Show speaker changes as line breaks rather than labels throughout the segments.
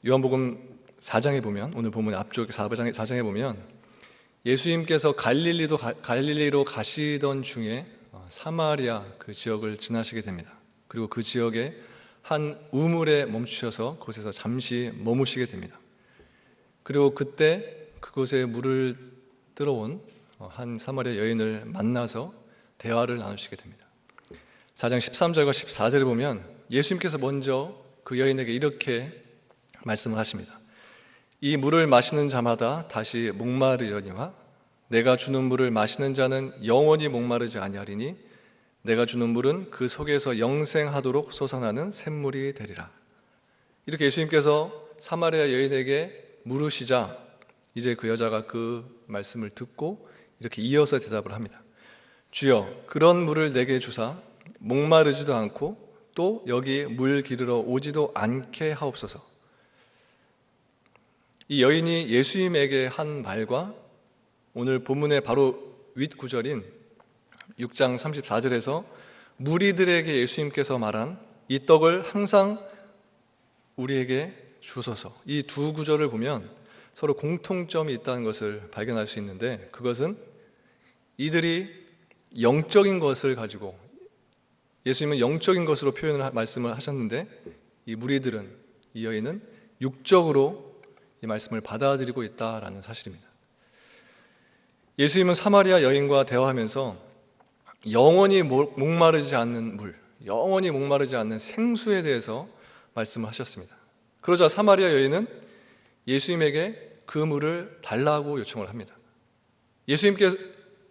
요한복음 4장에 보면, 오늘 본문 앞쪽 4장에 보면 예수님께서 갈릴리로 가시던 중에 사마리아 그 지역을 지나시게 됩니다. 그리고 그 지역에 한 우물에 멈추셔서 그곳에서 잠시 머무시게 됩니다. 그리고 그때 그곳에 물을 들어온 한 사마리아 여인을 만나서 대화를 나누시게 됩니다. 4장 13절과 14절에 보면 예수님께서 먼저 그 여인에게 이렇게 말씀을 하십니다. 이 물을 마시는 자마다 다시 목마르려니와 내가 주는 물을 마시는 자는 영원히 목마르지 아니하리니 내가 주는 물은 그 속에서 영생하도록 솟아나는 샘물이 되리라. 이렇게 예수님께서 사마리아 여인에게 물으시자 이제 그 여자가 그 말씀을 듣고 이렇게 이어서 대답을 합니다. 주여, 그런 물을 내게 주사 목마르지도 않고 또 여기 물 기르러 오지도 않게 하옵소서. 이 여인이 예수님에게 한 말과 오늘 본문의 바로 윗 구절인 6장 34절에서 무리들에게 예수님께서 말한 이 떡을 항상 우리에게 주소서, 이 두 구절을 보면 서로 공통점이 있다는 것을 발견할 수 있는데, 그것은 이들이 영적인 것을 가지고, 예수님은 영적인 것으로 말씀을 하셨는데 이 무리들은, 이 여인은 육적으로 이 말씀을 받아들이고 있다라는 사실입니다. 예수님은 사마리아 여인과 대화하면서 영원히 목마르지 않는 물, 영원히 목마르지 않는 생수에 대해서 말씀을 하셨습니다. 그러자 사마리아 여인은 예수님에게 그 물을 달라고 요청을 합니다. 예수님께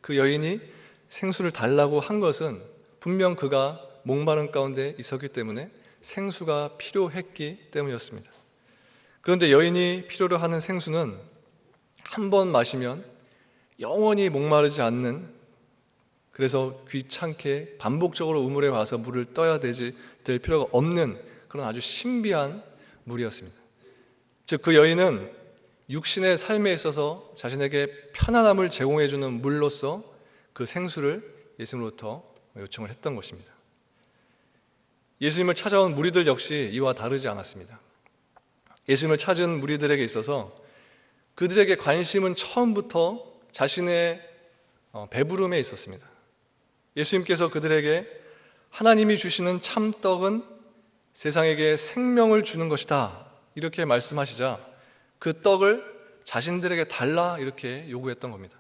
그 여인이 생수를 달라고 한 것은 분명 그가 목마른 가운데 있었기 때문에 생수가 필요했기 때문이었습니다. 그런데 여인이 필요로 하는 생수는 한 번 마시면 영원히 목마르지 않는, 그래서 귀찮게 반복적으로 우물에 와서 물을 떠야 될 필요가 없는 그런 아주 신비한 물이었습니다. 즉 그 여인은 육신의 삶에 있어서 자신에게 편안함을 제공해주는 물로서 그 생수를 예수님으로부터 요청을 했던 것입니다. 예수님을 찾아온 무리들 역시 이와 다르지 않았습니다. 예수님을 찾은 무리들에게 있어서 그들에게 관심은 처음부터 자신의 배부름에 있었습니다. 예수님께서 그들에게 하나님이 주시는 참떡은 세상에게 생명을 주는 것이다 이렇게 말씀하시자 그 떡을 자신들에게 달라 이렇게 요구했던 겁니다.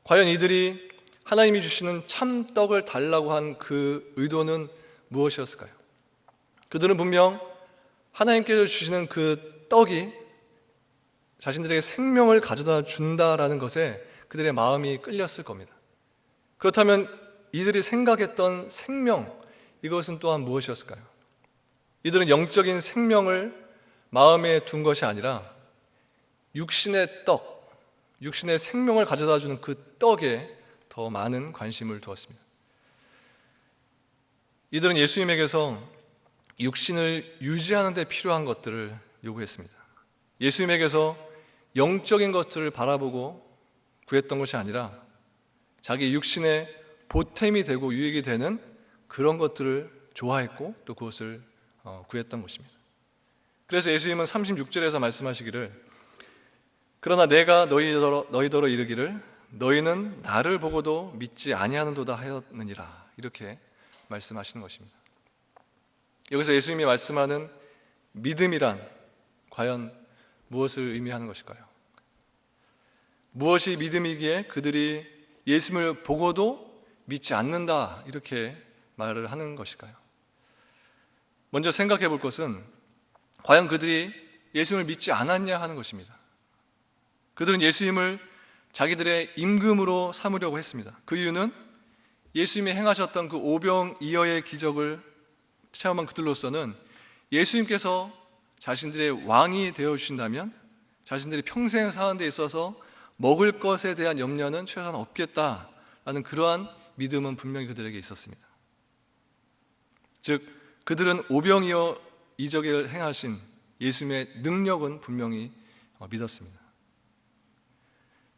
과연 이들이 하나님이 주시는 참떡을 달라고 한 그 의도는 무엇이었을까요? 그들은 분명 하나님께서 주시는 그 떡이 자신들에게 생명을 가져다 준다라는 것에 그들의 마음이 끌렸을 겁니다. 그렇다면 이들이 생각했던 생명, 이것은 또한 무엇이었을까요? 이들은 영적인 생명을 마음에 둔 것이 아니라 육신의 떡, 육신의 생명을 가져다 주는 그 떡에 더 많은 관심을 두었습니다. 이들은 예수님에게서 육신을 유지하는 데 필요한 것들을 요구했습니다. 예수님에게서 영적인 것들을 바라보고 구했던 것이 아니라 자기 육신의 보탬이 되고 유익이 되는 그런 것들을 좋아했고 또 그것을 구했던 것입니다. 그래서 예수님은 36절에서 말씀하시기를 그러나 내가 너희더러 이르기를 너희는 나를 보고도 믿지 아니하는도다 하였느니라 이렇게 말씀하시는 것입니다. 여기서 예수님이 말씀하는 믿음이란 과연 무엇을 의미하는 것일까요? 무엇이 믿음이기에 그들이 예수님을 보고도 믿지 않는다 이렇게 말을 하는 것일까요? 먼저 생각해 볼 것은 과연 그들이 예수님을 믿지 않았냐 하는 것입니다. 그들은 예수님을 자기들의 임금으로 삼으려고 했습니다. 그 이유는 예수님이 행하셨던 그 오병이어의 기적을 체험한 그들로서는 예수님께서 자신들의 왕이 되어주신다면 자신들이 평생 사는 데 있어서 먹을 것에 대한 염려는 최소한 없겠다라는 그러한 믿음은 분명히 그들에게 있었습니다. 즉 그들은 오병이어 이적을 행하신 예수님의 능력은 분명히 믿었습니다.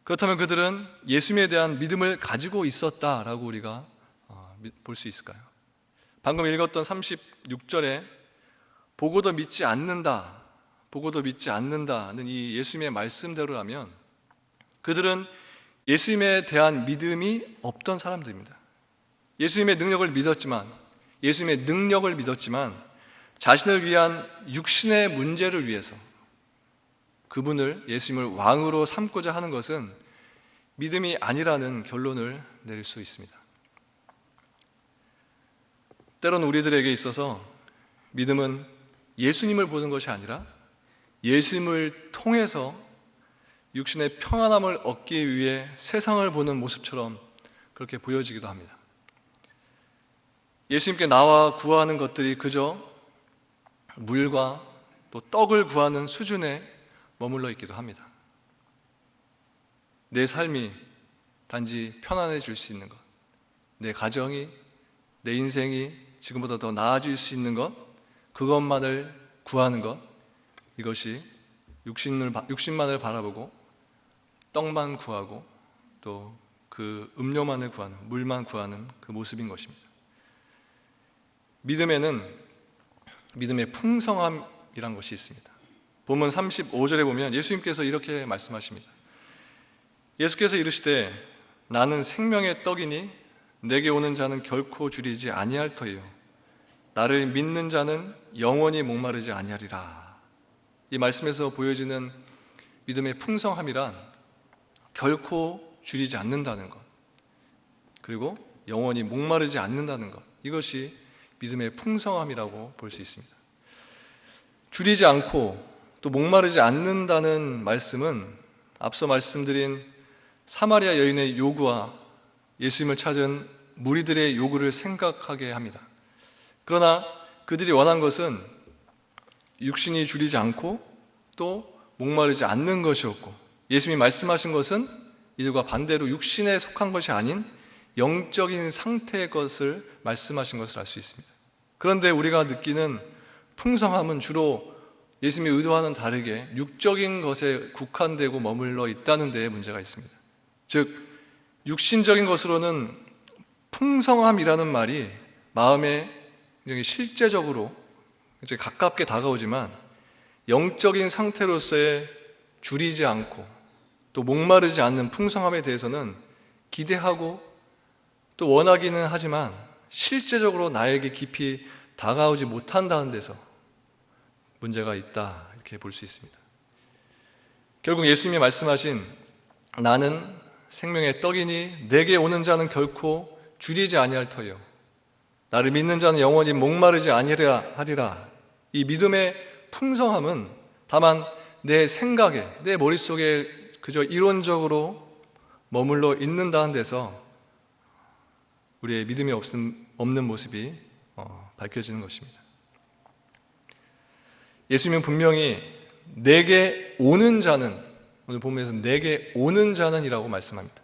그렇다면 그들은 예수님에 대한 믿음을 가지고 있었다라고 우리가 볼 수 있을까요? 방금 읽었던 36절에 보고도 믿지 않는다 보고도 믿지 않는다는 이 예수님의 말씀대로라면 그들은 예수님에 대한 믿음이 없던 사람들입니다. 예수님의 능력을 믿었지만 자신을 위한 육신의 문제를 위해서 그분을 예수님을 왕으로 삼고자 하는 것은 믿음이 아니라는 결론을 내릴 수 있습니다. 때로는 우리들에게 있어서 믿음은 예수님을 보는 것이 아니라 예수님을 통해서 육신의 평안함을 얻기 위해 세상을 보는 모습처럼 그렇게 보여지기도 합니다. 예수님께 나와 구하는 것들이 그저 물과 또 떡을 구하는 수준에 머물러 있기도 합니다. 내 삶이 단지 편안해질 수 있는 것, 내 가정이, 내 인생이 지금보다 더 나아질 수 있는 것, 그것만을 구하는 것, 이것이 육신만을 바라보고 떡만 구하고 또 그 음료만을 구하는, 물만 구하는 그 모습인 것입니다. 믿음에는 믿음의 풍성함이란 것이 있습니다. 본문 35절에 보면 예수님께서 이렇게 말씀하십니다. 예수께서 이르시되 나는 생명의 떡이니 내게 오는 자는 결코 줄이지 아니할 터이요 나를 믿는 자는 영원히 목마르지 아니하리라. 이 말씀에서 보여지는 믿음의 풍성함이란 결코 줄이지 않는다는 것, 그리고 영원히 목마르지 않는다는 것, 이것이 믿음의 풍성함이라고 볼 수 있습니다. 줄이지 않고 또 목마르지 않는다는 말씀은 앞서 말씀드린 사마리아 여인의 요구와 예수님을 찾은 무리들의 요구를 생각하게 합니다. 그러나 그들이 원한 것은 육신이 줄이지 않고 또 목마르지 않는 것이었고, 예수님이 말씀하신 것은 이들과 반대로 육신에 속한 것이 아닌 영적인 상태의 것을 말씀하신 것을 알 수 있습니다. 그런데 우리가 느끼는 풍성함은 주로 예수님이 의도와는 다르게 육적인 것에 국한되고 머물러 있다는 데에 문제가 있습니다. 즉 육신적인 것으로는 풍성함이라는 말이 마음에 굉장히 실제적으로 이제 가깝게 다가오지만 영적인 상태로서의 줄이지 않고 또 목마르지 않는 풍성함에 대해서는 기대하고 또 원하기는 하지만 실제적으로 나에게 깊이 다가오지 못한다는 데서 문제가 있다, 이렇게 볼 수 있습니다. 결국 예수님이 말씀하신 나는 생명의 떡이니 내게 오는 자는 결코 줄이지 아니할 터요 나를 믿는 자는 영원히 목마르지 아니하리라 하리라. 이 믿음의 풍성함은 다만 내 생각에, 내 머릿속에 그저 이론적으로 머물러 있는다는 데서 우리의 믿음이 없는 모습이 밝혀지는 것입니다. 예수님은 분명히 내게 오는 자는, 오늘 본문에서 내게 오는 자는 이라고 말씀합니다.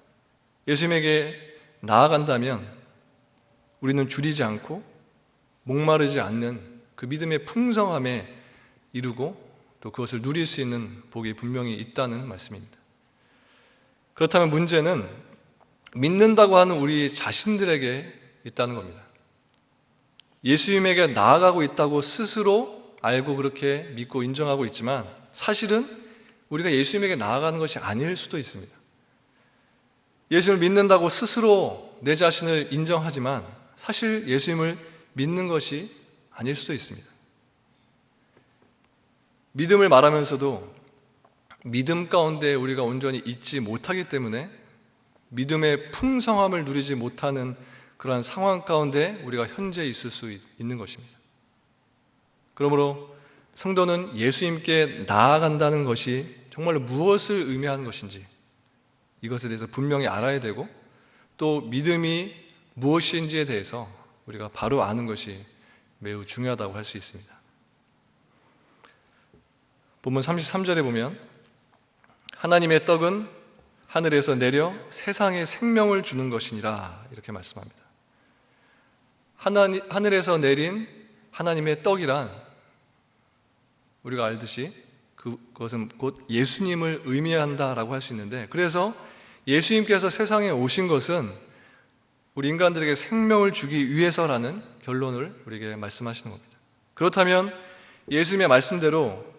예수님에게 나아간다면 우리는 줄이지 않고 목마르지 않는 그 믿음의 풍성함에 이르고 또 그것을 누릴 수 있는 복이 분명히 있다는 말씀입니다. 그렇다면 문제는 믿는다고 하는 우리 자신들에게 있다는 겁니다. 예수님에게 나아가고 있다고 스스로 알고 그렇게 믿고 인정하고 있지만 사실은 우리가 예수님에게 나아가는 것이 아닐 수도 있습니다. 예수님을 믿는다고 스스로 내 자신을 인정하지만 사실 예수님을 믿는 것이 아닐 수도 있습니다. 믿음을 말하면서도 믿음 가운데 우리가 온전히 있지 못하기 때문에 믿음의 풍성함을 누리지 못하는 그러한 상황 가운데 우리가 현재 있을 수 있는 것입니다. 그러므로 성도는 예수님께 나아간다는 것이 정말로 무엇을 의미하는 것인지 이것에 대해서 분명히 알아야 되고 또 믿음이 무엇인지에 대해서 우리가 바로 아는 것이 매우 중요하다고 할 수 있습니다. 본문 33절에 보면 하나님의 떡은 하늘에서 내려 세상에 생명을 주는 것이니라 이렇게 말씀합니다. 하늘에서 내린 하나님의 떡이란 우리가 알듯이 그것은 곧 예수님을 의미한다라고 할 수 있는데, 그래서 예수님께서 세상에 오신 것은 우리 인간들에게 생명을 주기 위해서라는 결론을 우리에게 말씀하시는 겁니다. 그렇다면 예수님의 말씀대로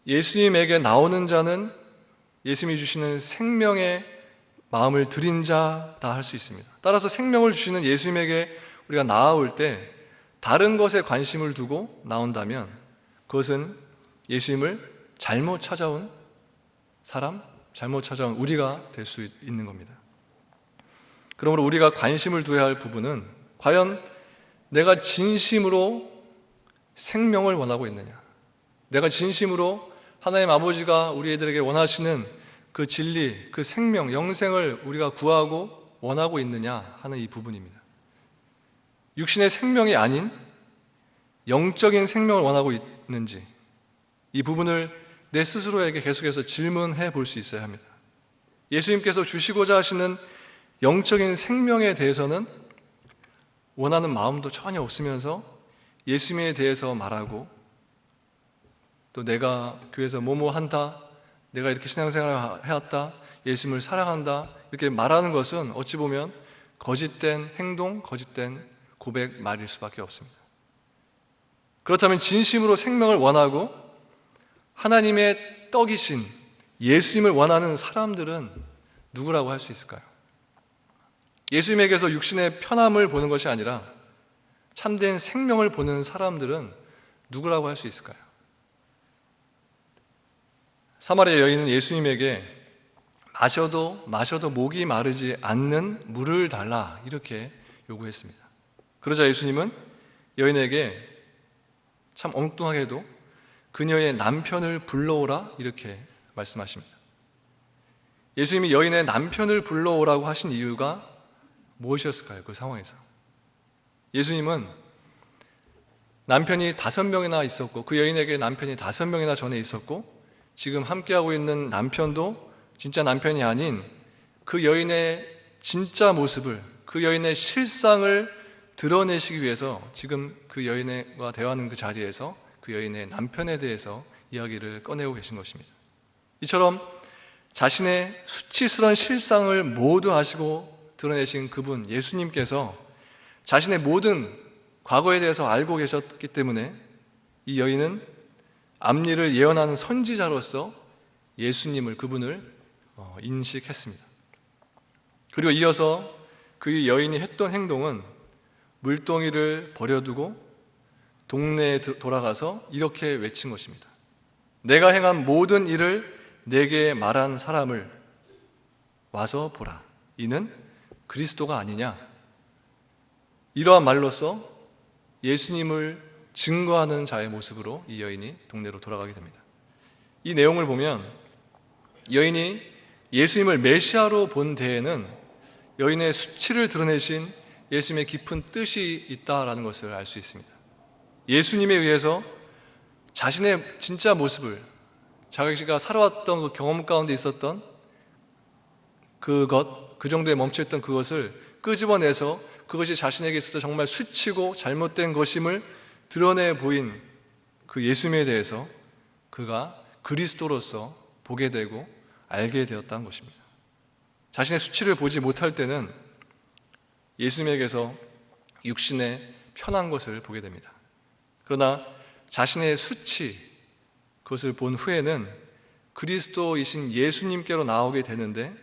예수님에게 나오는 자는 예수님이 주시는 생명의 마음을 드린 자다 할 수 있습니다. 따라서 생명을 주시는 예수님에게 우리가 나아올 때 다른 것에 관심을 두고 나온다면 그것은 예수님을 잘못 찾아온 사람, 잘못 찾아온 우리가 될 수 있는 겁니다. 그러므로 우리가 관심을 두어야 할 부분은 과연 내가 진심으로 생명을 원하고 있느냐, 내가 진심으로 하나님 아버지가 우리 애들에게 원하시는 그 진리, 그 생명, 영생을 우리가 구하고 원하고 있느냐 하는 이 부분입니다. 육신의 생명이 아닌 영적인 생명을 원하고 있는지, 이 부분을 내 스스로에게 계속해서 질문해 볼 수 있어야 합니다. 예수님께서 주시고자 하시는 영적인 생명에 대해서는 원하는 마음도 전혀 없으면서 예수님에 대해서 말하고, 또 내가 교회에서 뭐뭐 한다, 내가 이렇게 신앙생활을 해왔다, 예수님을 사랑한다 이렇게 말하는 것은 어찌 보면 거짓된 행동, 거짓된 고백 말일 수밖에 없습니다. 그렇다면 진심으로 생명을 원하고 하나님의 떡이신 예수님을 원하는 사람들은 누구라고 할 수 있을까요? 예수님에게서 육신의 편함을 보는 것이 아니라 참된 생명을 보는 사람들은 누구라고 할 수 있을까요? 사마리아 여인은 예수님에게 마셔도 목이 마르지 않는 물을 달라 이렇게 요구했습니다. 그러자 예수님은 여인에게 참 엉뚱하게도 그녀의 남편을 불러오라 이렇게 말씀하십니다. 예수님이 여인의 남편을 불러오라고 하신 이유가 무엇이었을까요? 그 상황에서 예수님은 남편이 5명이나 있었고 그 여인에게 남편이 5명이나 전에 있었고 지금 함께하고 있는 남편도 진짜 남편이 아닌 그 여인의 진짜 모습을, 그 여인의 실상을 드러내시기 위해서 지금 그 여인과 대화하는 그 자리에서 그 여인의 남편에 대해서 이야기를 꺼내고 계신 것입니다. 이처럼 자신의 수치스러운 실상을 모두 아시고 드러내신 그분 예수님께서 자신의 모든 과거에 대해서 알고 계셨기 때문에 이 여인은 앞일을 예언하는 선지자로서 예수님을, 그분을 인식했습니다. 그리고 이어서 그 여인이 했던 행동은 물동이를 버려두고 동네에 돌아가서 이렇게 외친 것입니다. 내가 행한 모든 일을 내게 말한 사람을 와서 보라. 이는 그리스도가 아니냐. 이러한 말로써 예수님을 증거하는 자의 모습으로 이 여인이 동네로 돌아가게 됩니다. 이 내용을 보면 여인이 예수님을 메시아로 본 데에는 여인의 수치를 드러내신 예수님의 깊은 뜻이 있다라는 것을 알 수 있습니다. 예수님에 의해서 자신의 진짜 모습을, 자기가 살아왔던 그 경험 가운데 있었던 그것, 그 정도에 멈춰있던 그것을 끄집어내서 그것이 자신에게 있어서 정말 수치고 잘못된 것임을 드러내 보인 그 예수님에 대해서 그가 그리스도로서 보게 되고 알게 되었다는 것입니다. 자신의 수치를 보지 못할 때는 예수님에게서 육신의 편한 것을 보게 됩니다. 그러나 자신의 수치, 그것을 본 후에는 그리스도이신 예수님께로 나오게 되는데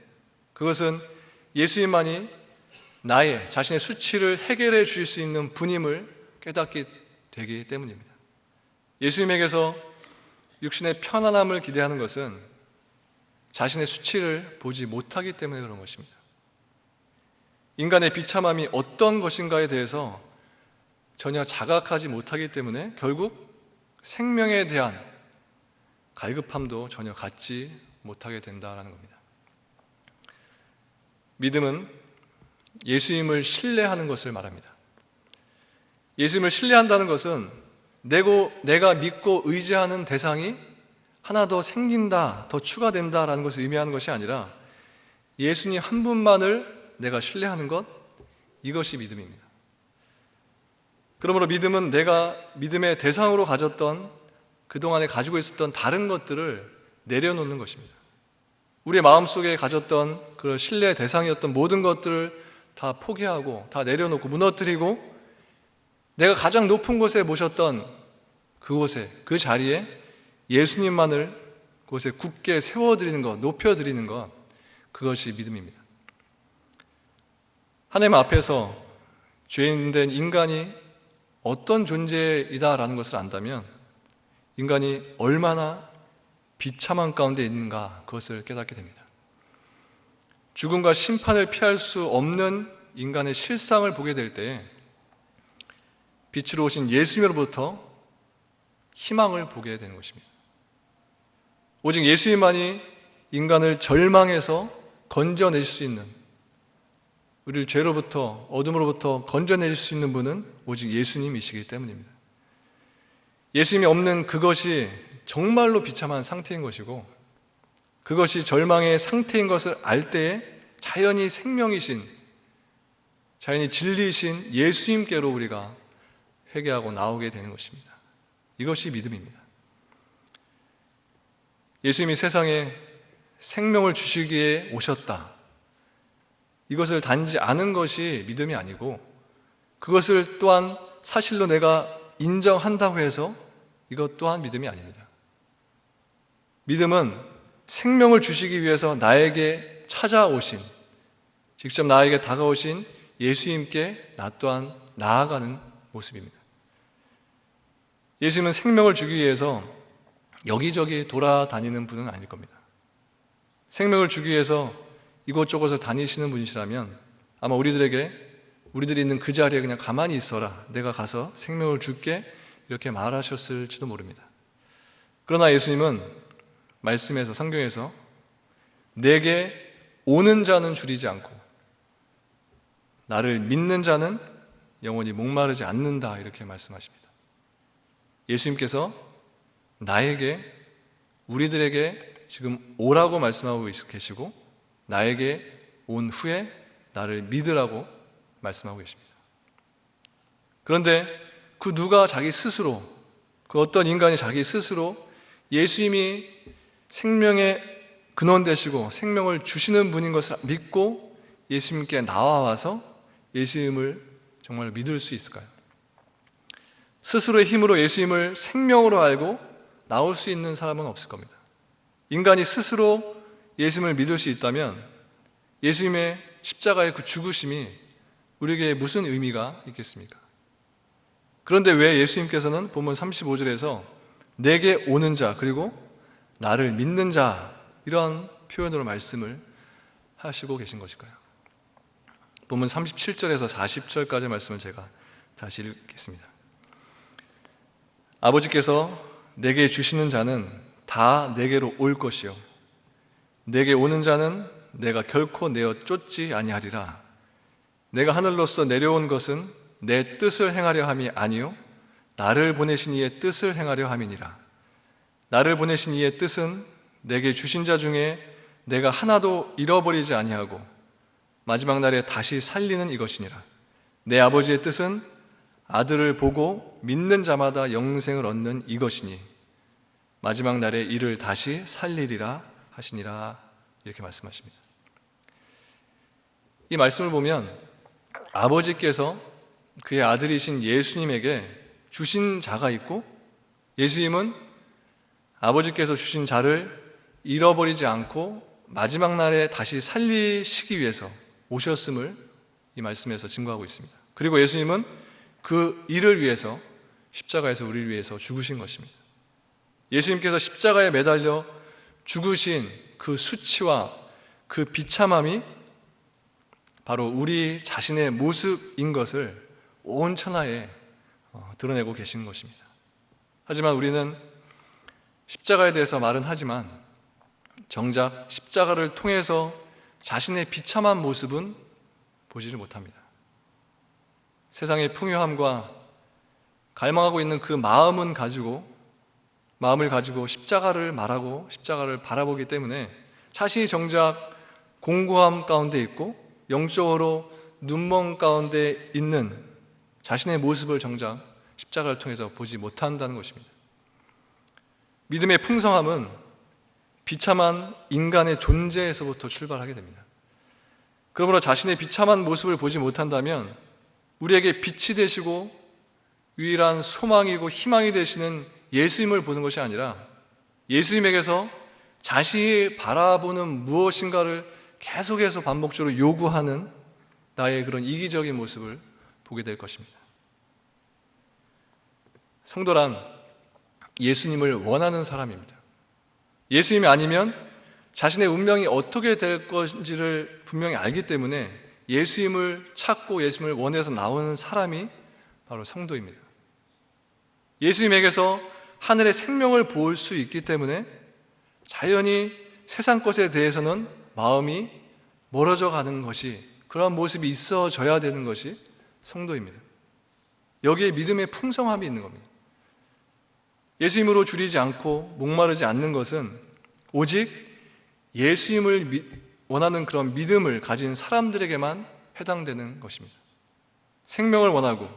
그것은 예수님만이 나의 자신의 수치를 해결해 주실 수 있는 분임을 깨닫게 되기 때문입니다. 예수님에게서 육신의 편안함을 기대하는 것은 자신의 수치를 보지 못하기 때문에 그런 것입니다. 인간의 비참함이 어떤 것인가에 대해서 전혀 자각하지 못하기 때문에 결국 생명에 대한 갈급함도 전혀 갖지 못하게 된다는 겁니다. 믿음은 예수님을 신뢰하는 것을 말합니다. 예수님을 신뢰한다는 것은 내가 믿고 의지하는 대상이 하나 더 생긴다, 더 추가된다라는 것을 의미하는 것이 아니라 예수님 한 분만을 내가 신뢰하는 것, 이것이 믿음입니다. 그러므로 믿음은 내가 믿음의 대상으로 가졌던, 그동안에 가지고 있었던 다른 것들을 내려놓는 것입니다. 우리의 마음속에 가졌던 그 신뢰의 대상이었던 모든 것들을 다 포기하고 다 내려놓고 무너뜨리고 내가 가장 높은 곳에 모셨던 그곳에, 그 자리에 예수님만을 그곳에 굳게 세워드리는 것, 높여드리는 것, 그것이 믿음입니다. 하나님 앞에서 죄인된 인간이 어떤 존재이다라는 것을 안다면 인간이 얼마나 비참한 가운데 있는가 그것을 깨닫게 됩니다. 죽음과 심판을 피할 수 없는 인간의 실상을 보게 될 때에 빛으로 오신 예수님으로부터 희망을 보게 되는 것입니다. 오직 예수님만이 인간을 절망에서 건져내실 수 있는, 우리를 죄로부터, 어둠으로부터 건져내실 수 있는 분은 오직 예수님이시기 때문입니다. 예수님이 없는 그것이 정말로 비참한 상태인 것이고, 그것이 절망의 상태인 것을 알 때에 자연히 생명이신, 자연히 진리이신 예수님께로 우리가 회개하고 나오게 되는 것입니다. 이것이 믿음입니다. 예수님이 세상에 생명을 주시기에 오셨다, 이것을 단지 아는 것이 믿음이 아니고, 그것을 또한 사실로 내가 인정한다고 해서 이것 또한 믿음이 아닙니다. 믿음은 생명을 주시기 위해서 나에게 찾아오신, 직접 나에게 다가오신 예수님께 나 또한 나아가는 모습입니다. 예수님은 생명을 주기 위해서 여기저기 돌아다니는 분은 아닐 겁니다. 생명을 주기 위해서 이곳저곳을 다니시는 분이시라면 아마 우리들이 있는 그 자리에 그냥 가만히 있어라, 내가 가서 생명을 줄게, 이렇게 말하셨을지도 모릅니다. 그러나 예수님은 말씀에서, 성경에서 내게 오는 자는 줄이지 않고 나를 믿는 자는 영원히 목마르지 않는다, 이렇게 말씀하십니다. 예수님께서 나에게, 우리들에게 지금 오라고 말씀하고 계시고, 나에게 온 후에 나를 믿으라고 말씀하고 계십니다. 그런데 그 누가 자기 스스로, 그 어떤 인간이 자기 스스로 예수님이 생명의 근원 되시고 생명을 주시는 분인 것을 믿고 예수님께 나와와서 예수님을 정말 믿을 수 있을까요? 스스로의 힘으로 예수님을 생명으로 알고 나올 수 있는 사람은 없을 겁니다. 인간이 스스로 예수님을 믿을 수 있다면 예수님의 십자가의 그 죽으심이 우리에게 무슨 의미가 있겠습니까? 그런데 왜 예수님께서는 본문 35절에서 내게 오는 자, 그리고 나를 믿는 자, 이런 표현으로 말씀을 하시고 계신 것일까요? 본문 37절에서 40절까지 말씀을 제가 다시 읽겠습니다. 아버지께서 내게 주시는 자는 다 내게로 올 것이요 내게 오는 자는 내가 결코 내어 쫓지 아니하리라. 내가 하늘로서 내려온 것은 내 뜻을 행하려 함이 아니요 나를 보내신 이의 뜻을 행하려 함이니라. 나를 보내신 이의 뜻은 내게 주신 자 중에 내가 하나도 잃어버리지 아니하고 마지막 날에 다시 살리는 이것이니라. 내 아버지의 뜻은 아들을 보고 믿는 자마다 영생을 얻는 이것이니 마지막 날에 이를 다시 살리리라 하시니라. 이렇게 말씀하십니다. 이 말씀을 보면 아버지께서 그의 아들이신 예수님에게 주신 자가 있고, 예수님은 아버지께서 주신 자를 잃어버리지 않고 마지막 날에 다시 살리시기 위해서 오셨음을 이 말씀에서 증거하고 있습니다. 그리고 예수님은 그 일을 위해서 십자가에서 우리를 위해서 죽으신 것입니다. 예수님께서 십자가에 매달려 죽으신 그 수치와 그 비참함이 바로 우리 자신의 모습인 것을 온 천하에 드러내고 계시는 것입니다. 하지만 우리는 십자가에 대해서 말은 하지만 정작 십자가를 통해서 자신의 비참한 모습은 보지를 못합니다. 세상의 풍요함과 갈망하고 있는 그 마음을 가지고 십자가를 말하고 십자가를 바라보기 때문에 자신이 정작 공고함 가운데 있고 영적으로 눈먼 가운데 있는 자신의 모습을 정작 십자가를 통해서 보지 못한다는 것입니다. 믿음의 풍성함은 비참한 인간의 존재에서부터 출발하게 됩니다. 그러므로 자신의 비참한 모습을 보지 못한다면 우리에게 빛이 되시고 유일한 소망이고 희망이 되시는 예수님을 보는 것이 아니라 예수님에게서 자신이 바라보는 무엇인가를 계속해서 반복적으로 요구하는 나의 그런 이기적인 모습을 보게 될 것입니다. 성도란 예수님을 원하는 사람입니다. 예수님이 아니면 자신의 운명이 어떻게 될 것인지를 분명히 알기 때문에 예수님을 찾고 예수님을 원해서 나오는 사람이 바로 성도입니다. 예수님에게서 하늘의 생명을 볼 수 있기 때문에 자연히 세상 것에 대해서는 마음이 멀어져 가는 것이, 그런 모습이 있어져야 되는 것이 성도입니다. 여기에 믿음의 풍성함이 있는 겁니다. 예수님으로 줄이지 않고 목마르지 않는 것은 오직 예수님을 원하는 그런 믿음을 가진 사람들에게만 해당되는 것입니다. 생명을 원하고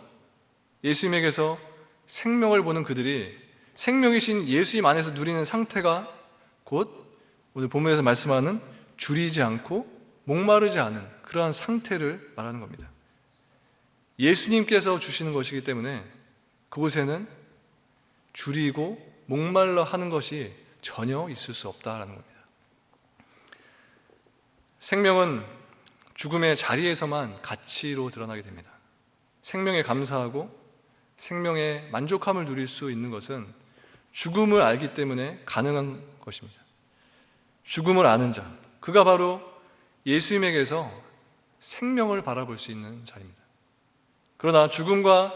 예수님에게서 생명을 보는 그들이 생명이신 예수님 안에서 누리는 상태가 곧 오늘 본문에서 말씀하는 줄이지 않고 목마르지 않은 그러한 상태를 말하는 겁니다. 예수님께서 주시는 것이기 때문에 그곳에는 줄이고 목말라 하는 것이 전혀 있을 수 없다라는 겁니다. 생명은 죽음의 자리에서만 가치로 드러나게 됩니다. 생명에 감사하고 생명의 만족함을 누릴 수 있는 것은 죽음을 알기 때문에 가능한 것입니다. 죽음을 아는 자, 그가 바로 예수님에게서 생명을 바라볼 수 있는 자입니다. 그러나 죽음과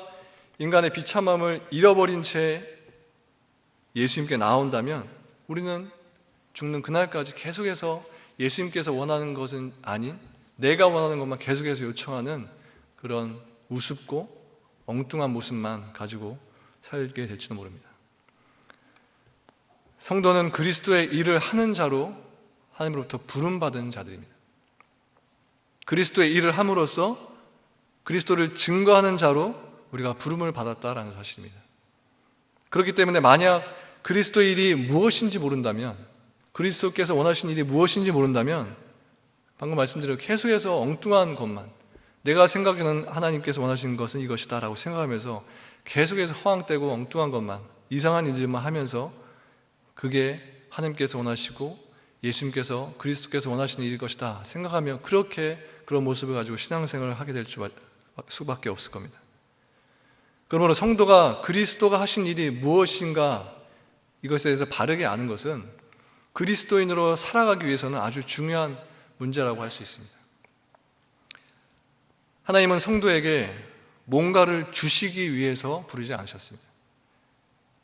인간의 비참함을 잃어버린 채 예수님께 나온다면 우리는 죽는 그날까지 계속해서 예수님께서 원하는 것은 아닌 내가 원하는 것만 계속해서 요청하는 그런 우습고 엉뚱한 모습만 가지고 살게 될지도 모릅니다. 성도는 그리스도의 일을 하는 자로 하나님으로부터 부름받은 자들입니다. 그리스도의 일을 함으로써 그리스도를 증거하는 자로 우리가 부름을 받았다라는 사실입니다. 그렇기 때문에 만약 그리스도의 일이 무엇인지 모른다면, 그리스도께서 원하시는 일이 무엇인지 모른다면 방금 말씀드린 계속해서 엉뚱한 것만, 내가 생각하는 하나님께서 원하시는 것은 이것이다 라고 생각하면서 계속해서 허황되고 엉뚱한 것만, 이상한 일들만 하면서 그게 하나님께서 원하시고 예수님께서 그리스도께서 원하시는 일일 것이다 생각하며 그렇게 그런 모습을 가지고 신앙생활을 하게 될 수밖에 없을 겁니다. 그러므로 성도가 그리스도가 하신 일이 무엇인가 이것에 대해서 바르게 아는 것은 그리스도인으로 살아가기 위해서는 아주 중요한 문제라고 할 수 있습니다. 하나님은 성도에게 뭔가를 주시기 위해서 부르지 않으셨습니다.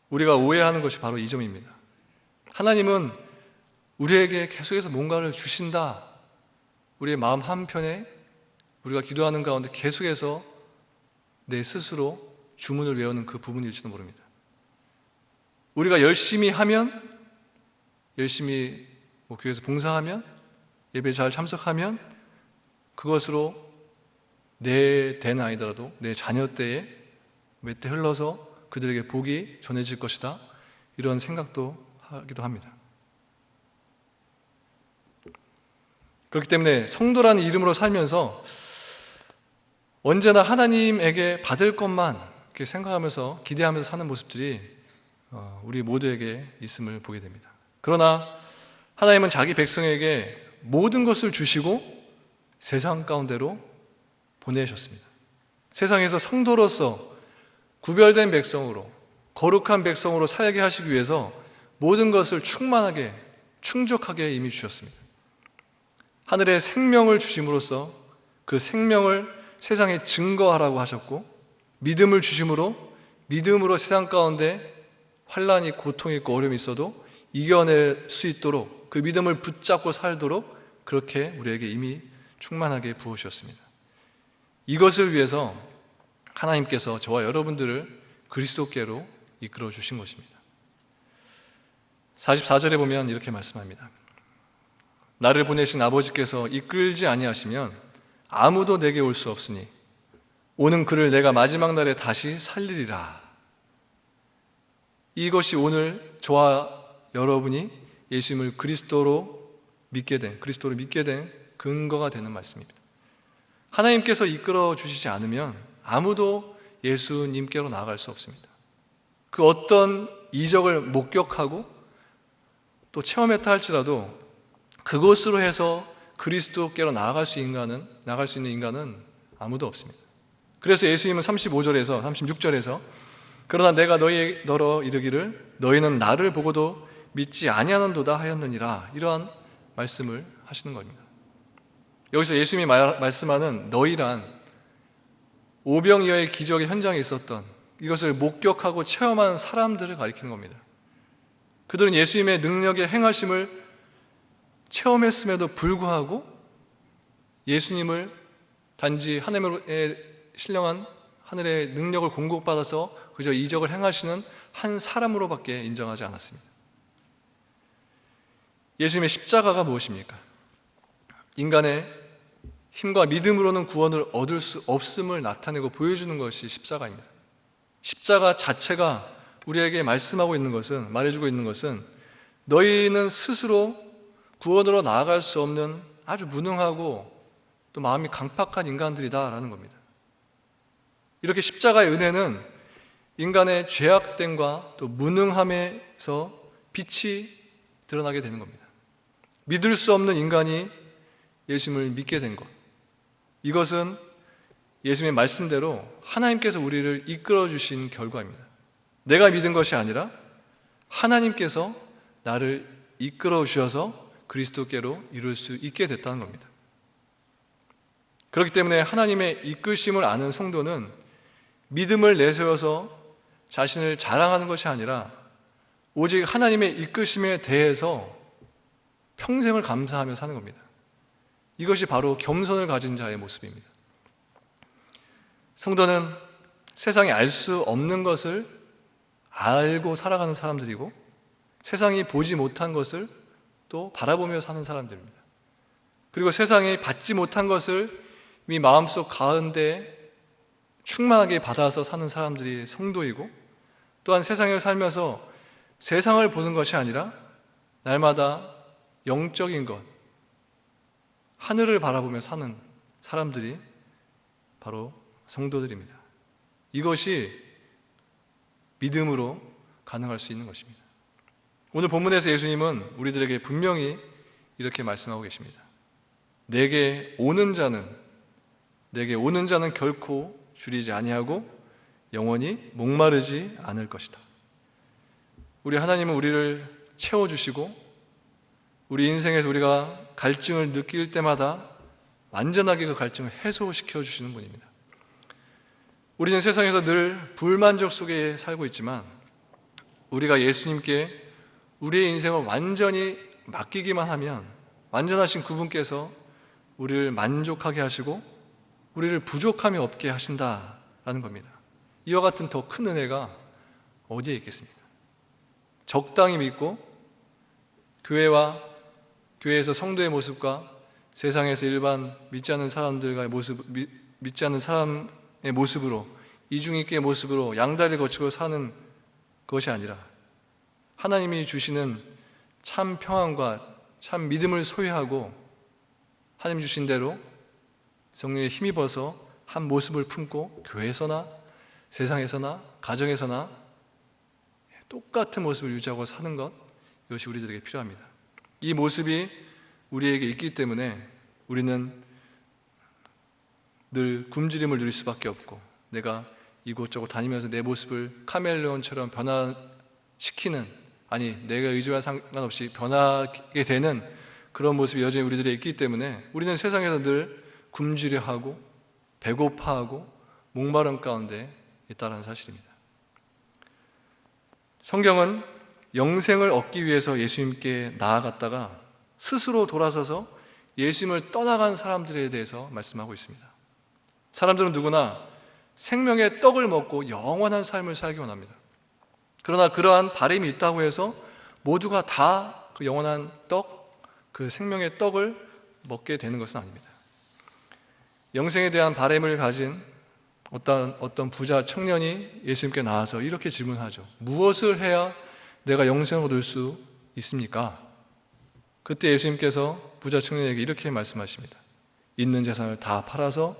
우리가 오해하는 것이 바로 이 점입니다. 하나님은 우리에게 계속해서 뭔가를 주신다. 우리의 마음 한편에 우리가 기도하는 가운데 계속해서 내 스스로 주문을 외우는 그 부분일지도 모릅니다. 우리가 열심히 하면, 열심히 교회에서 봉사하면, 예배 잘 참석하면 그것으로 내 때는 아니더라도 내 자녀 때에 몇 때 흘러서 그들에게 복이 전해질 것이다, 이런 생각도 하기도 합니다. 그렇기 때문에 성도라는 이름으로 살면서 언제나 하나님에게 받을 것만 이렇게 생각하면서 기대하면서 사는 모습들이 우리 모두에게 있음을 보게 됩니다. 그러나 하나님은 자기 백성에게 모든 것을 주시고 세상 가운데로 보내셨습니다. 세상에서 성도로서 구별된 백성으로, 거룩한 백성으로 살게 하시기 위해서 모든 것을 충만하게, 충족하게 이미 주셨습니다. 하늘의 생명을 주심으로써 그 생명을 세상에 증거하라고 하셨고, 믿음을 주심으로 믿음으로 세상 가운데 환난이, 고통이 있고 어려움이 있어도 이겨낼 수 있도록 그 믿음을 붙잡고 살도록 그렇게 우리에게 이미 충만하게 부으셨습니다. 이것을 위해서 하나님께서 저와 여러분들을 그리스도께로 이끌어 주신 것입니다. 44절에 보면 이렇게 말씀합니다. 나를 보내신 아버지께서 이끌지 아니하시면 아무도 내게 올 수 없으니 오는 그를 내가 마지막 날에 다시 살리리라. 이것이 오늘 저와 여러분이 예수님을 그리스도를 믿게 된 근거가 되는 말씀입니다. 하나님께서 이끌어 주시지 않으면 아무도 예수님께로 나아갈 수 없습니다. 그 어떤 이적을 목격하고 또 체험했다 할지라도 그것으로 해서 그리스도께로 나아갈 수 있는 인간은 아무도 없습니다. 그래서 예수님은 35절에서 36절에서 그러나 내가 너로 이르기를 너희는 나를 보고도 믿지 아니하는도다 하였느니라, 이러한 말씀을 하시는 겁니다. 여기서 예수님이 말씀하는 너희란 오병이어의 기적의 현장에 있었던, 이것을 목격하고 체험한 사람들을 가리키는 겁니다. 그들은 예수님의 능력의 행하심을 체험했음에도 불구하고 예수님을 단지 하나님의 신령한 하늘의 능력을 공급받아서 그저 이적을 행하시는 한 사람으로밖에 인정하지 않았습니다. 예수님의 십자가가 무엇입니까? 인간의 힘과 믿음으로는 구원을 얻을 수 없음을 나타내고 보여주는 것이 십자가입니다. 십자가 자체가 우리에게 말해주고 있는 것은 너희는 스스로 구원으로 나아갈 수 없는 아주 무능하고 또 마음이 강팍한 인간들이다라는 겁니다. 이렇게 십자가의 은혜는 인간의 죄악됨과 또 무능함에서 빛이 드러나게 되는 겁니다. 믿을 수 없는 인간이 예수님을 믿게 된 것, 이것은 예수님의 말씀대로 하나님께서 우리를 이끌어 주신 결과입니다. 내가 믿은 것이 아니라 하나님께서 나를 이끌어 주셔서 그리스도께로 이룰 수 있게 됐다는 겁니다. 그렇기 때문에 하나님의 이끄심을 아는 성도는 믿음을 내세워서 자신을 자랑하는 것이 아니라 오직 하나님의 이끄심에 대해서 평생을 감사하며 사는 겁니다. 이것이 바로 겸손을 가진 자의 모습입니다. 성도는 세상에 알 수 없는 것을 알고 살아가는 사람들이고 세상이 보지 못한 것을 또 바라보며 사는 사람들입니다. 그리고 세상이 받지 못한 것을 이미 마음속 가운데 충만하게 받아서 사는 사람들이 성도이고, 또한 세상을 살면서 세상을 보는 것이 아니라 날마다 영적인 것, 하늘을 바라보며 사는 사람들이 바로 성도들입니다. 이것이 믿음으로 가능할 수 있는 것입니다. 오늘 본문에서 예수님은 우리들에게 분명히 이렇게 말씀하고 계십니다. 내게 오는 자는 결코 줄이지 아니하고 영원히 목마르지 않을 것이다. 우리 하나님은 우리를 채워주시고 우리 인생에서 우리가 갈증을 느낄 때마다 완전하게 그 갈증을 해소시켜 주시는 분입니다. 우리는 세상에서 늘 불만족 속에 살고 있지만 우리가 예수님께 우리의 인생을 완전히 맡기기만 하면 완전하신 그분께서 우리를 만족하게 하시고 우리를 부족함이 없게 하신다라는 겁니다. 이와 같은 더 큰 은혜가 어디에 있겠습니까? 적당히 믿고 교회에서 성도의 모습과 세상에서 일반 믿지 않는 사람들과의 믿지 않는 사람의 모습으로 이중인격의 모습으로 양다리를 거치고 사는 것이 아니라 하나님이 주시는 참 평안과 참 믿음을 소유하고 하나님 주신 대로 성령에 힘입어서 한 모습을 품고 교회에서나 세상에서나 가정에서나 똑같은 모습을 유지하고 사는 것, 이것이 우리들에게 필요합니다. 이 모습이 우리에게 있기 때문에 우리는 늘 굶주림을 누릴 수밖에 없고 내가 이곳저곳 다니면서 내 모습을 카멜레온처럼 변화시키는, 아니 내가 의지와 상관없이 변하게 되는 그런 모습이 여전히 우리들에 있기 때문에 우리는 세상에서 늘 굶주려하고 배고파하고 목마름 가운데 있다는 사실입니다. 성경은 영생을 얻기 위해서 예수님께 나아갔다가 스스로 돌아서서 예수님을 떠나간 사람들에 대해서 말씀하고 있습니다. 사람들은 누구나 생명의 떡을 먹고 영원한 삶을 살기 원합니다. 그러나 그러한 바람이 있다고 해서 모두가 다 그 영원한 떡, 그 생명의 떡을 먹게 되는 것은 아닙니다. 영생에 대한 바람을 가진 어떤 부자 청년이 예수님께 나와서 이렇게 질문하죠. 무엇을 해야 내가 영생을 얻을 수 있습니까? 그때 예수님께서 부자 청년에게 이렇게 말씀하십니다. 있는 재산을 다 팔아서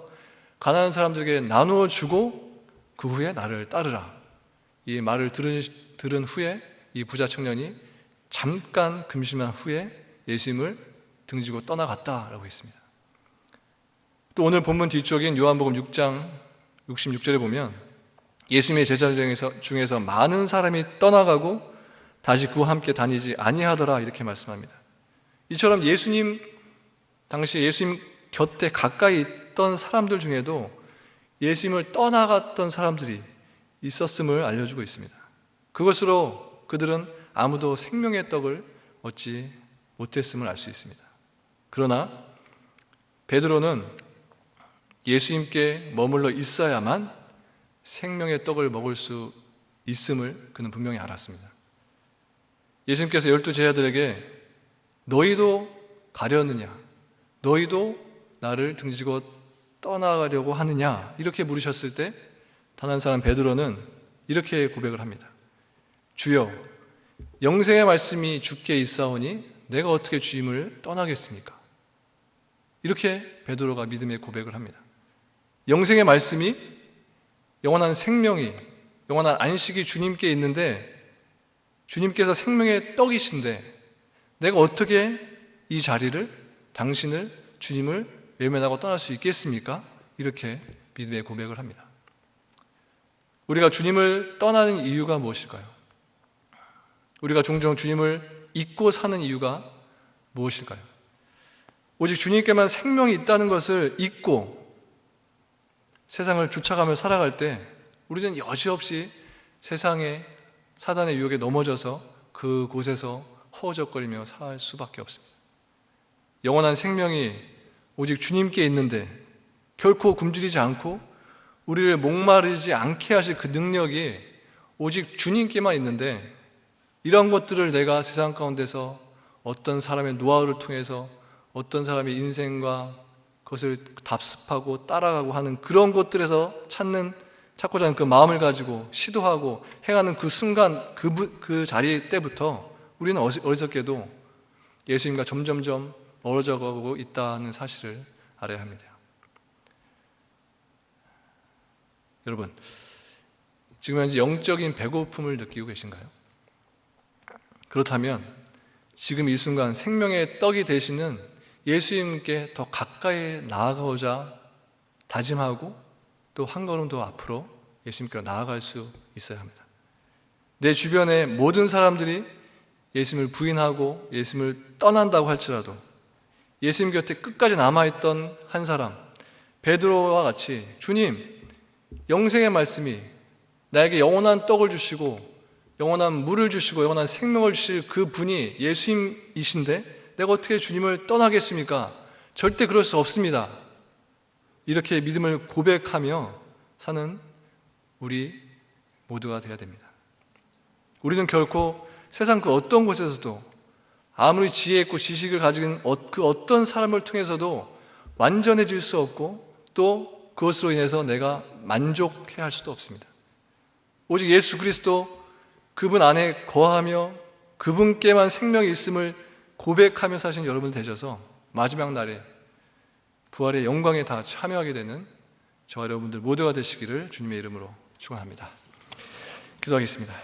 가난한 사람들에게 나누어 주고 그 후에 나를 따르라. 이 말을 들은 후에 이 부자 청년이 잠깐 금심한 후에 예수님을 등지고 떠나갔다라고 했습니다. 또 오늘 본문 뒤쪽인 요한복음 6장 66절에 보면 예수님의 제자 중에서 많은 사람이 떠나가고 다시 그와 함께 다니지 아니하더라 이렇게 말씀합니다. 이처럼 당시 예수님 곁에 가까이 있던 사람들 중에도 예수님을 떠나갔던 사람들이 있었음을 알려주고 있습니다. 그것으로 그들은 아무도 생명의 떡을 얻지 못했음을 알 수 있습니다. 그러나 베드로는 예수님께 머물러 있어야만 생명의 떡을 먹을 수 있음을 그는 분명히 알았습니다. 예수님께서 12 제자들에게 너희도 가려느냐? 너희도 나를 등지고 떠나가려고 하느냐? 이렇게 물으셨을 때 단 한 사람 베드로는 이렇게 고백을 합니다. 주여, 영생의 말씀이 주께 있사오니 내가 어떻게 주님을 떠나겠습니까? 이렇게 베드로가 믿음의 고백을 합니다. 영생의 말씀이, 영원한 생명이, 영원한 안식이 주님께 있는데 주님께서 생명의 떡이신데 내가 어떻게 이 자리를, 당신을, 주님을 외면하고 떠날 수 있겠습니까? 이렇게 믿음의 고백을 합니다. 우리가 주님을 떠나는 이유가 무엇일까요? 우리가 종종 주님을 잊고 사는 이유가 무엇일까요? 오직 주님께만 생명이 있다는 것을 잊고 세상을 쫓아가며 살아갈 때 우리는 여지없이 세상의 사단의 유혹에 넘어져서 그곳에서 허우적거리며 살 수밖에 없습니다. 영원한 생명이 오직 주님께 있는데 결코 굶주리지 않고 우리를 목마르지 않게 하실 그 능력이 오직 주님께만 있는데 이런 것들을 내가 세상 가운데서 어떤 사람의 노하우를 통해서 어떤 사람의 인생과 그것을 답습하고 따라가고 하는 그런 것들에서 찾고자 하는 그 마음을 가지고 시도하고 행하는 그 순간 그 자리 때부터 우리는 어리석게도 예수님과 점점점 멀어져 가고 있다는 사실을 알아야 합니다. 여러분, 지금 현재 영적인 배고픔을 느끼고 계신가요? 그렇다면 지금 이 순간 생명의 떡이 되시는 예수님께 더 가까이 나아가고자 다짐하고 또 한 걸음 더 앞으로 예수님께로 나아갈 수 있어야 합니다. 내 주변의 모든 사람들이 예수님을 부인하고 예수님을 떠난다고 할지라도 예수님 곁에 끝까지 남아있던 한 사람 베드로와 같이 주님, 영생의 말씀이 나에게 영원한 떡을 주시고 영원한 물을 주시고 영원한 생명을 주실 그 분이 예수님이신데 내가 어떻게 주님을 떠나겠습니까? 절대 그럴 수 없습니다. 이렇게 믿음을 고백하며 사는 우리 모두가 되어야 됩니다. 우리는 결코 세상 그 어떤 곳에서도 아무리 지혜 있고 지식을 가진 그 어떤 사람을 통해서도 완전해질 수 없고 또 그것으로 인해서 내가 만족해야 할 수도 없습니다. 오직 예수 그리스도 그분 안에 거하며 그분께만 생명이 있음을 고백하며 사신 여러분 되셔서 마지막 날에 부활의 영광에 다 참여하게 되는 저와 여러분들 모두가 되시기를 주님의 이름으로 축원합니다. 기도하겠습니다.